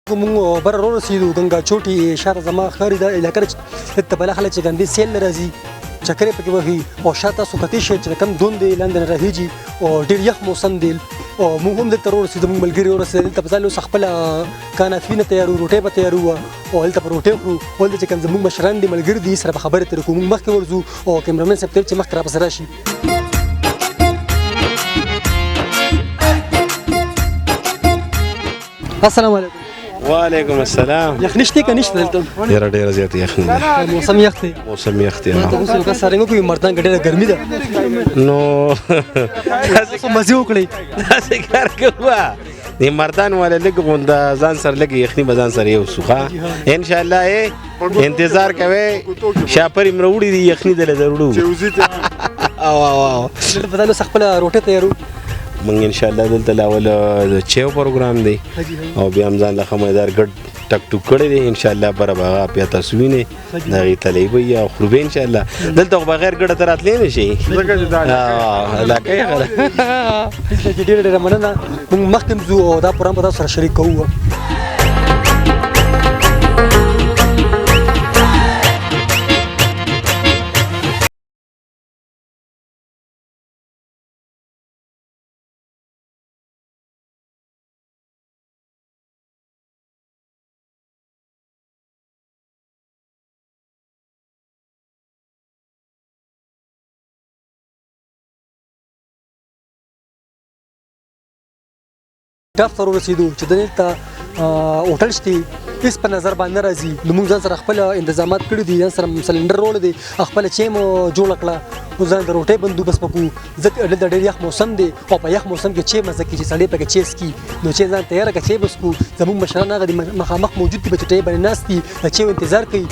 موږ بره ورسېدو ګنګا چوټي شاته زما ښکاري دا علاقه ده چې دلته بله خلک چې ګندې سیل نه راځي چکرې پکې وهي او شاته تاسو کتی شئ چې کوم دون دی لاندې نه راهیږي او ډېر یخ موسم دی او موږ هم دلته ورسېدو موږ ملګري ورسېدل دلته په ځان اوس خپله کانافي نه تیارو روټۍ به تیارو او هلته به روټۍ خورو او هلته چې کوم زموږ مشران دي ملګري دي سره به خبرې ترې کوو موږ مخکې ورځو او کیمرامین صاحب ته چې مخکې راپسې راشي السلام علیکم وعلیکم السلام یخني شته که نشته دلته ډېره ډېره زیاته یخني ده موسم یخ دی موسم یخ دی ته اوس لکه څرنګه کوي مردان کې ډېره ګرمي ده نو تاسو مزې وکړئ داسې کار کوه د مردان والا لږ غونډه ځان سره لږ یخني به ځان سره یوسو ښه انشاءالله انتظار کوئ شاپرې مې راوړي دي یخني دله دروړو دلته په ځان اوس خپله روټۍ تیارو موږ انشاءالله دلته لاول د چیو پروګرام دی او بیا هم ځان له خمیدار ګډ ټک ټوک کړی دی انشاءالله بره به هغه بیا تاسو وینئ د هغې تلی به وي او خورو به انشاءالله دلته خو بغیر ګډه ته راتلی نه شي علاقه یې ډېره ډېره مننه موږ مخکې ځو او دا پروګرام به تاسو سره شریک کوو ډاف ته ورسېدو چې دلته هوټل شته هېڅ په نظر باندې نه راځي نو موږ ځان سره خپل انتظامات کړي دي ځان سره سلنډر وړی دی خپله چای مو جوړه کړه اوس ځان د روټۍ بندوبست وکړو ځکه دلته ډېر یخ موسم دی او په یخ موسم کې چای مزه کوي چې سړی پکې چای څکي نو چای ځان تیاره کړه چای به څکو زموږ مشران هغه دي مخامخ موجود دي په چټۍ باندې ناست دي د چای انتظار کوي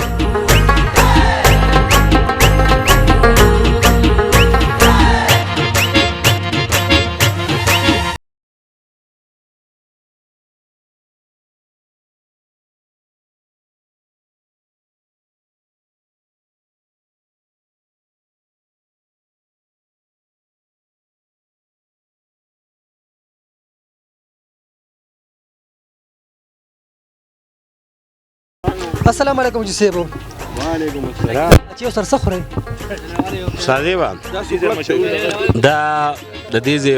السلام علیکم جی صاحب وعلیکم السلام چې سر څه خورئ سادې به دا د دې ځای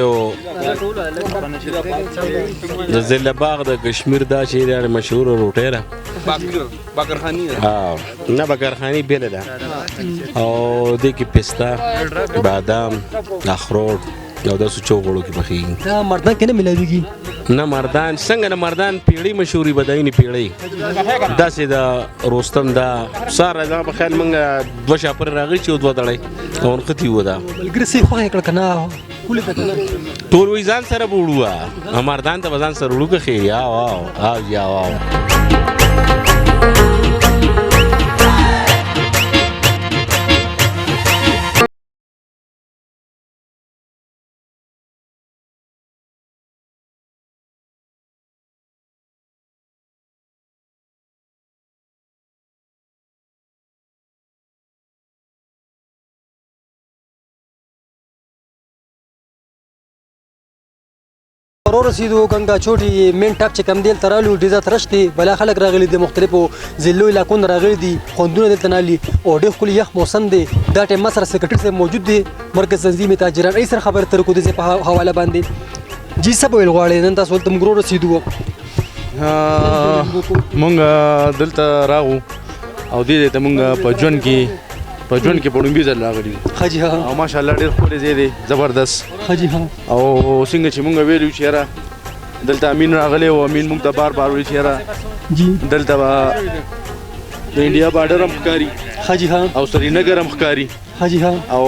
د ضلع باغ د کشمیر دا چې ډېره مشهوره روټۍ ده باقرخاني ده نه باقرخاني بېله ده او دې کې پسته بادام اخروټ او داسې چوغړو کې پخېږي دا مردان کې نه ملاویږي نه مردان څنګه نه مردان پیړۍ مشهوري بدایي پیړۍ داسې د رستم دا ساره دا په خیال موږ دوه شاپرې راغلي چې دوه دړی او نښتي وه دا ملګري سې خوښ یې کړه که نه ولې که نه ټول وایي ځان سره به وړو مردان ته به ځان سره وړو که ښې یا واو او یا واو ورسېدو ګنګا چوټي مین ټاپ چې کم دی هلته رالو ډیزا ترش دی بلا خلک راغلي دي مختلفو ضلعو علاقو نه راغلي دي خوندونه دلته نالي او ډېر ښکلی یخ موسم دی دا ټایم ما سره سکرټري صاحب موجود دی مرکز تنظیم تاجران ای سره خبرې ترې کوو د په حواله باندې جی څه به ویل غواړې نن تاسو هلته موږ ورسېدو مونږ دلته راغو او دې ته مونږ په ژوند کې په ډومبي ځل راغلي حاجي ها او ماشاءالله ډېر ښکلی ځای دی زبردست حاجي ها او څنګه چې مونږ ویلو چې یاره دلته امین راغلی او امین مونږ ته بار بار ویل چې یاره جی دلته به د انډیا بارډر هم ښکاري حاجي ها او سرینګر هم ښکاري حاجي ها او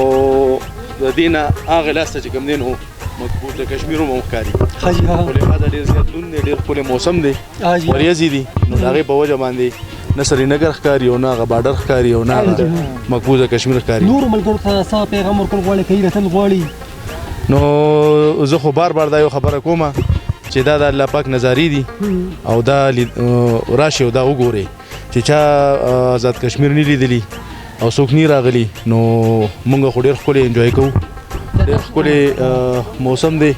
د دې نه هغې لاس ته چې کوم دی نو مضبوط د کشمیر هم ښکاري حاجي ها خو لهذا ډېر زیات لوند دی ډېر ښکلی موسم دی وریځې دي نو د هغې په وجه باندې نه سرینګر ښکاري او نه هغه بارډر ښکاري او نه هغه مقبوضه کشمیر ښکاري نورو ملګرو ته څه پیغام ورکول غواړې که یې راتل غواړي نو زه خو بار بار دا یو خبره کومه چې دا د الله پاک نظارې دي او دا راشي او دا وګورئ چې چا آزاد کشمیر نه لیدلی او څوک نه راغلی نو مونږ خو ډېر ښکلی انجوای کوو ډېر ښکلی موسم دی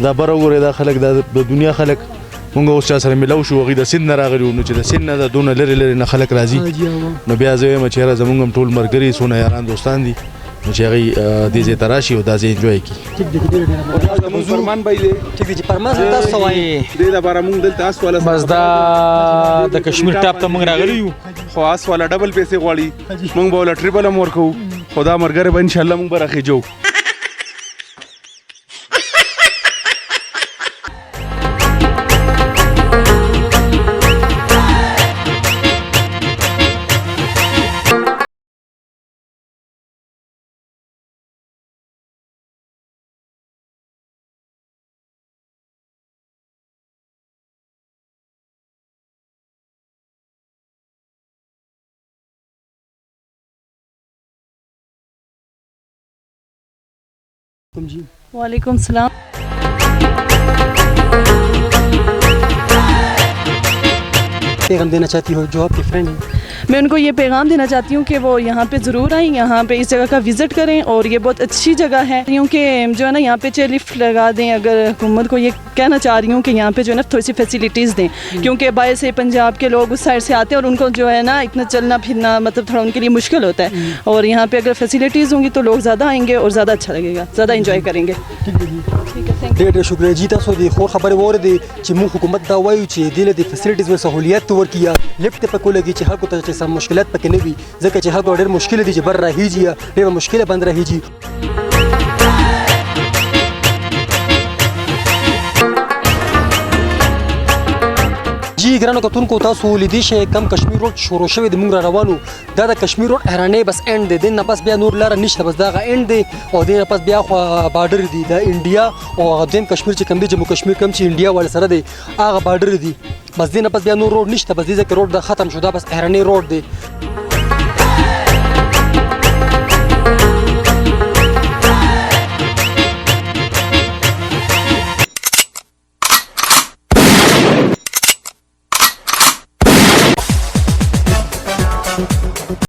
دا بره وګورئ دا خلک دا د دنیا خلک مونږ اوس چا سره ملاو شو هغوی د سیند نه راغلي نو چې د سیند نه د دونه لرې لرې نه خلک راځي نو بیا زه وایم چې یاره زمونږ هم ټول ملګري څونه یاران دوستان دي نو چې هغوی دې ځای ته راشي او دا ځای انجوی کړي زموږ فرمان بھائی دی ټیک دی چې فرمان تاسو څه وایي دې لپاره موږ دلته آس والا بس دا د کشمیر ټاپ ته موږ راغلي یو خو آس والا ډبل پیسې غواړي موږ به ولا ټریپل هم ورکوو خو دا ملګری به انشاءالله موږ به راخېجو जी वालेकुम सलाम। पैगाम देना चाहती हो जो आपके फ्रेंड हैं? मैं उनको ये पैगाम देना चाहती हूँ कि वो यहाँ पे ज़रूर आएँ, यहाँ पे इस जगह का विज़िट करें और ये बहुत अच्छी जगह है क्योंकि जो है ना यहाँ पे चाहे लिफ्ट लगा दें। अगर हुकूमत को ये कहना चाह रही हूँ कि यहाँ पे जो है ना थोड़ी सी फैसिलिटीज़ दें क्योंकि बाहर से पंजाब के लोग उस साइड से आते हैं और उनको जो है ना इतना चलना फिरना मतलब थोड़ा उनके लिए मुश्किल होता है और यहाँ पे अगर फैसिलिटीज़ होंगी तो लोग ज़्यादा आएंगे और ज़्यादा अच्छा लगेगा, ज़्यादा इंजॉय करेंगे। ठीक है, थैंक यू। ډېر شکریہ جی تاسو د خو خبرې واورېدې چې موږ حکومت دا وایو چې دې له د فیسیلیټیز و سهولیات ورکړي لیفټ ته پکې ولګي چې خلکو ته چې سم مشکلات پکې نه وي ځکه چې خلکو ډېر مشکل دي چې بر راهیږي ډېر مشکله بند راهیږي جی ګرانو کتونکو تاسو لیدی شئ کم کشمیر روډ شروع شوی د موږ را روانو دا د کشمیر روډ حیرانې بس اینډ دی دین نه پس بیا نور لاره نشته بس دغه اینډ دی او دین نه پس بیا خو بارډر دی د انډیا او هغه دیم کشمیر چې کم دی جموں کشمیر کم چې انډیا ول سره دی هغه بارډر دی بس دین نه پس بیا نور روډ نشته بس دې ځکه روډ د ختم شو دا بس حیرانې روډ دی